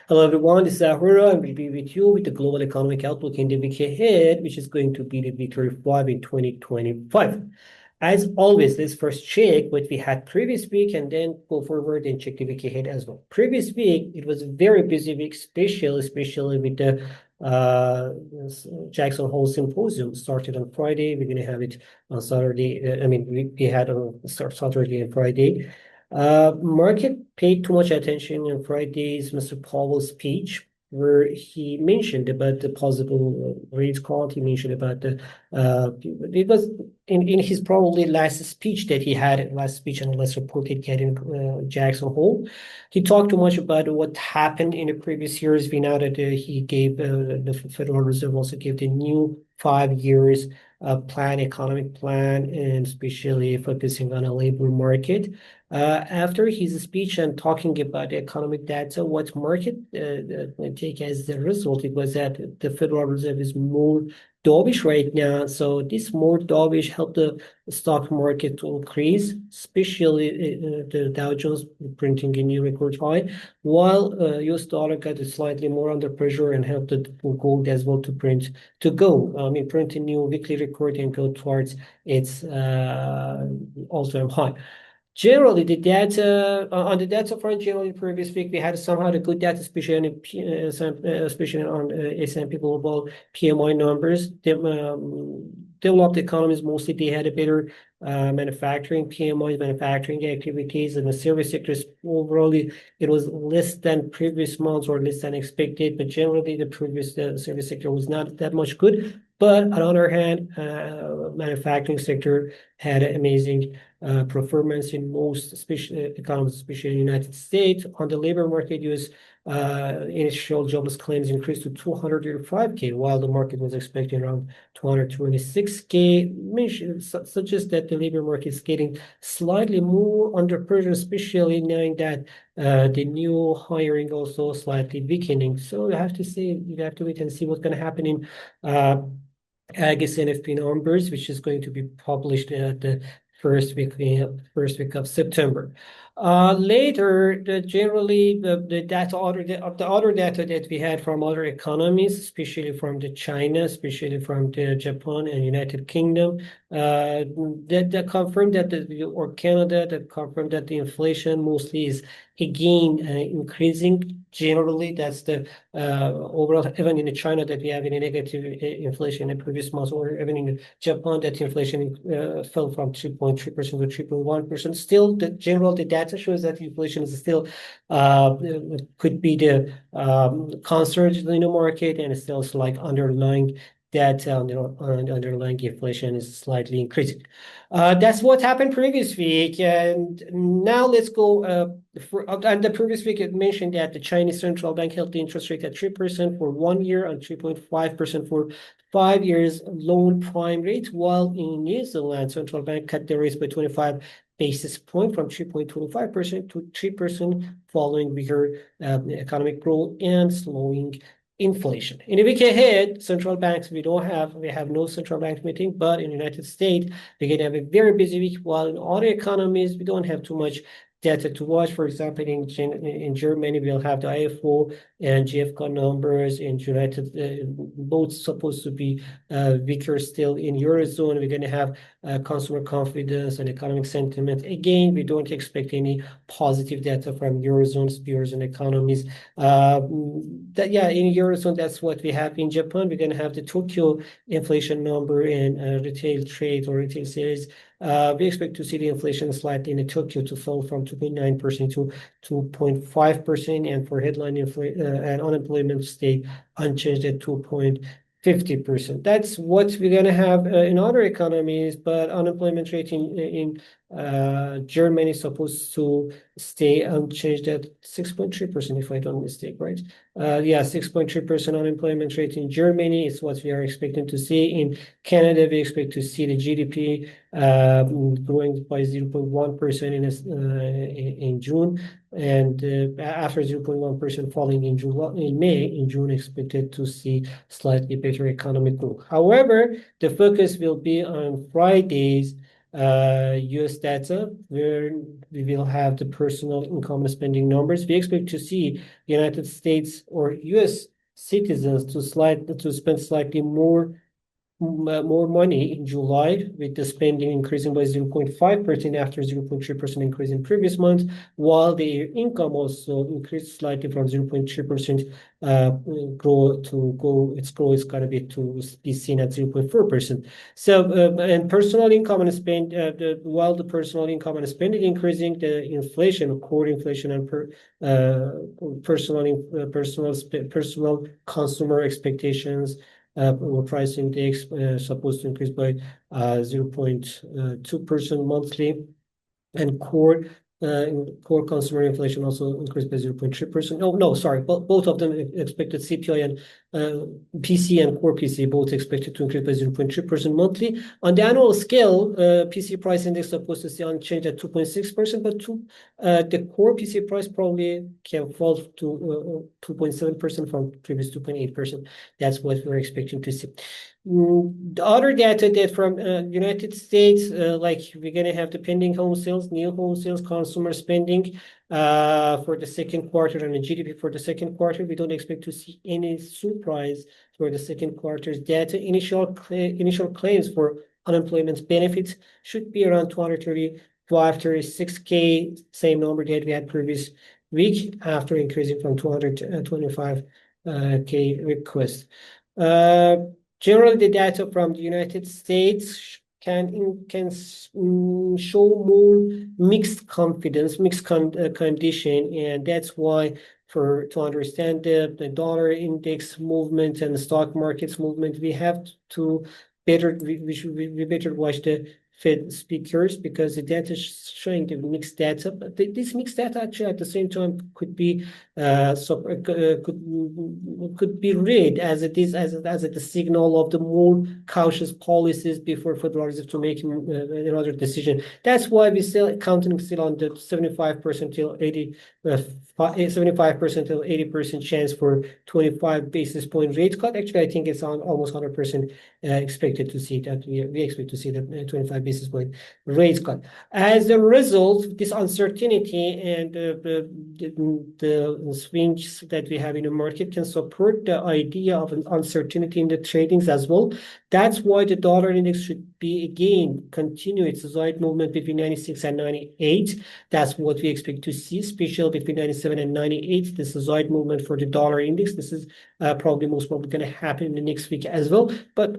Hello everyone, this is Ahura. I will be with you with the global economic outlook in the week ahead, which is going to be the week 35 in 2025. As always, let's first check what we had previous week and then go forward and check the week ahead as well. Previous week, it was a very busy week, especially with the uh, Jackson Hole Symposium started on Friday. We're going to have it on Saturday. We had on Saturday and Friday. Market paid too much attention on Friday's Mr. Powell's speech, where he mentioned about the possible rate cut. He mentioned about it was in his probably last speech that he had, last speech and last report he had in Jackson Hole. He talked too much about what happened in the previous years. We know that he gave the Federal Reserve also gave the new 5 years plan, economic plan, and especially focusing on a labor market. After his speech and talking about the economic data, what market take as the result, it was that the Federal Reserve is more dovish right now. So this more dovish helped the stock market to increase, especially the Dow Jones printing a new record high, while US dollar got slightly more under pressure and helped the gold as well to print a new weekly record and go towards its all-time high. Generally, the data on the data front, generally previous week we had somehow the good data, especially on S&P Global PMI numbers. Developed economies mostly they had a better manufacturing PMI, manufacturing activities, and the service sectors overall it was less than previous months or less than expected. But generally, the previous service sector was not that much good. But on the other hand, manufacturing sector had an amazing performance in most economies, especially in the United States. On the labor market, US initial jobless claims increased to 235K, while the market was expecting around 226K. Suggests that the labor market is getting slightly more under pressure, especially knowing that the new hiring also slightly weakening. So you have to wait and see what's going to happen in August NFP numbers, which is going to be published at the first week of September. Later, the other data that we had from other economies, especially from the China, especially from the Japan and United Kingdom, that confirmed or Canada, that confirmed that the inflation mostly is again increasing. Generally, that's the overall, even in China that we have a negative inflation in previous months, or even in Japan that inflation fell from 3.3% to 3.1%. Still, the data shows that inflation is still could be the concern in the market, and it's still like underlying that underlying inflation is slightly increasing. That's what happened previous week, and now let's go. And the previous week it mentioned that the Chinese central bank held the interest rate at 3% for 1 year and 3.5% for 5 years loan prime rate, while in New Zealand central bank cut the rates by 25 basis point from 3.25% to 3% following bigger economic growth and slowing inflation. In the week ahead, central banks, we have no central bank meeting, but in the United States, we're going to have a very busy week, while in other economies, we don't have too much data to watch. For example, in Germany, we'll have the IFO and GfK numbers. In United, both supposed to be weaker still. In Eurozone, we're going to have consumer confidence and economic sentiment. Again, we don't expect any positive data from Eurozone economies. In Eurozone, that's what we have. In Japan, we're going to have the Tokyo inflation number and retail trade or retail sales. We expect to see the inflation slightly in Tokyo to fall from 2.9% to 2.5%, and for headline and unemployment stay unchanged at 2.50%. That's what we're going to have in other economies, but unemployment rate in Germany is supposed to stay unchanged at 6.3%, if I don't mistake, right? 6.3% unemployment rate in Germany is what we are expecting to see. In Canada, we expect to see the GDP growing by 0.1% in June, and after 0.1% falling in May. In June, expected to see slightly better economic growth. However, the focus will be on Friday's US data where we will have the personal income and spending numbers. We expect to see United States or US citizens to spend slightly more money in July, with the spending increasing by 0.5% after 0.3% increase in previous month, while their income also increased slightly from 0.3% its growth is going to be seen at 0.4%. So and personal income and spend while the personal income and spending increasing, the inflation, core inflation, and personal consumer expectations price index supposed to increase by 0.2% monthly, and core consumer inflation also increased by 0.3%. Oh, no, sorry. Both of them expected, CPI and PC and core PC, both expected to increase by 0.3% monthly. On the annual scale, PC price index supposed to stay unchanged at 2.6%, but the core PC price probably can fall to 2.7% from previous 2.8%. That's what we're expecting to see. The other data that from United States, like we're gonna have the pending home sales, new home sales, consumer spending for the second quarter, and the GDP for the second quarter. We don't expect to see any surprise for the second quarter's data. Initial claims for unemployment benefits should be around 235, 36K, same number that we had previous week after increasing from 225K requests. Generally, the data from the United States can show more mixed confidence, mixed condition, and that's why to understand the dollar index movement and the stock markets movement, we have to we better watch the Fed speakers, because the data is showing the mixed data. But this mixed data actually at the same time could be could be read as it is as a signal of the more cautious policies before Federal Reserve to make another decision. That's why we still counting on the 75% till 80% chance for 25 basis point rate cut. Actually, I think it's on almost 100% expected to see that. We expect to see the 25 basis point rate cut. As a result, this uncertainty and the swings that we have in the market can support the idea of an uncertainty in the tradings as well. That's why the dollar index should be again continue its side movement between 96 and 98. That's what we expect to see, especially between 97 and 98. This is side movement for the dollar index. This is most probably going to happen in the next week as well. But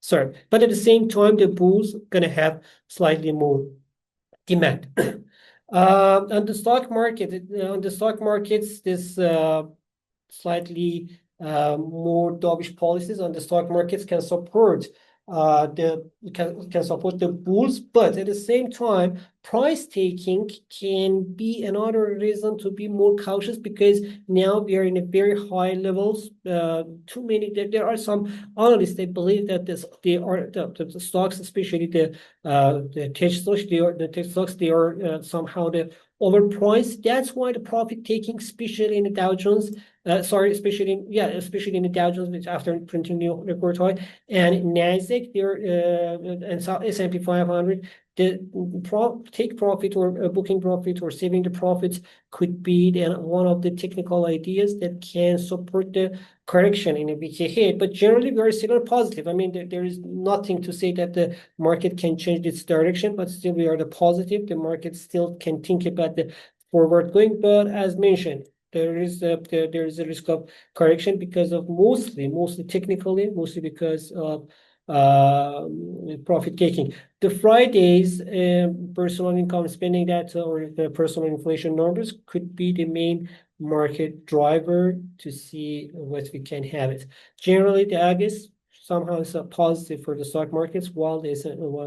sorry, but at the same time, the bulls going to have slightly more demand. On the stock markets, this slightly more dovish policies on the stock markets can support the bulls, but at the same time, price taking can be another reason to be more cautious, because now we are in a very high levels. There are some analysts that believe that the stocks, especially the tech stocks, they are somehow overpriced. That's why the profit taking, especially in the Dow Jones, especially in the Dow Jones, which after printing new record high, and Nasdaq, and S&P 500, the take profit or booking profit or saving the profits could be one of the technical ideas that can support the correction in a week ahead. But generally, we are still positive. I mean, there is nothing to say that the market can change its direction, but still we are the positive. The market still can think about the forward going, but as mentioned, there is a risk of correction because of mostly because of profit taking. The Friday's personal income spending data or the personal inflation numbers could be the main market driver to see what we can have it. Generally, the August somehow is a positive for the stock markets, while the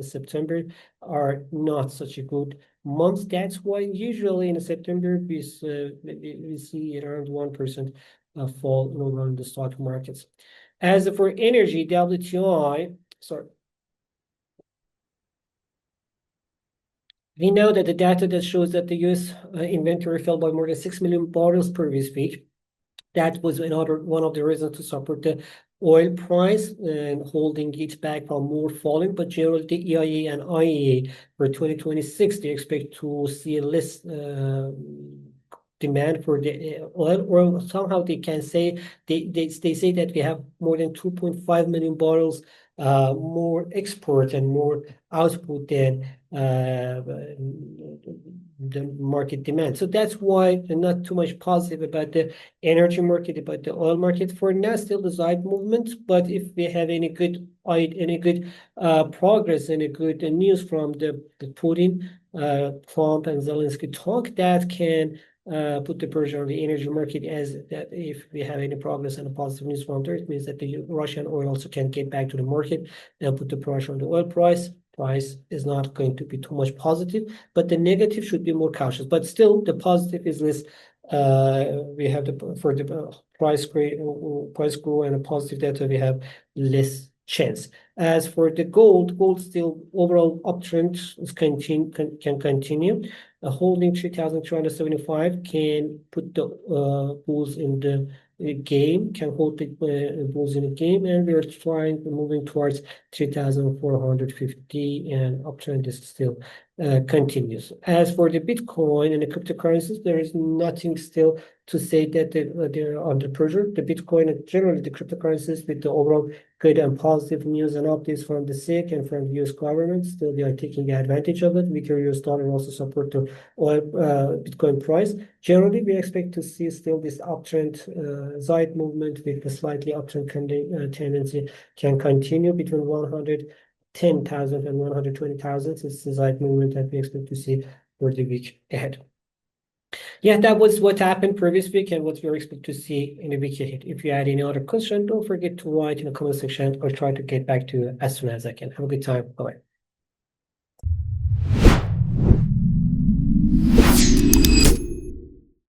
September are not such a good month. That's why usually in September we see around 1% fall overall in the stock markets. As for energy, WTI, we know that the data that shows that the US inventory fell by more than 6 million barrels previous week. That was one of the reasons to support the oil price and holding it back from more falling. But generally, the EIA and IEA for 2026, they expect to see less demand for the oil, or somehow they can say they say that we have more than 2.5 million barrels more export and more output than the market demand. So that's why I'm not too much positive about the energy market, about the oil market for now. Still the side movement, but if we have any good progress, any good news from the Putin, Trump, and Zelensky talk, that can put the pressure on the energy market, as that if we have any progress and a positive news from there, it means that the Russian oil also can get back to the market and put the pressure on the oil price. Price is not going to be too much positive, but the negative should be more cautious. But still, the positive is less. We have for the price grow and a positive data, we have less chance. As for the gold still overall uptrend can continue. Holding 3,275 can put the bulls in the game, can hold the bulls in the game, and we are moving towards 3,450, and uptrend is still continues. As for the Bitcoin and the cryptocurrencies, there is nothing still to say that they're under pressure. The Bitcoin and generally the cryptocurrencies, with the overall good and positive news and updates from the SEC and from the US government, still they are taking advantage of it. Weaker US dollar also support the oil Bitcoin price. Generally, we expect to see still this uptrend side movement with a slightly uptrend tendency can continue between 110,000 and 120,000. It's the side movement that we expect to see for the week ahead. Yeah, that was what happened previous week and what we expect to see in the week ahead. If you had any other question, don't forget to write in the comment section. I'll try to get back to you as soon as I can. Have a good time. Bye.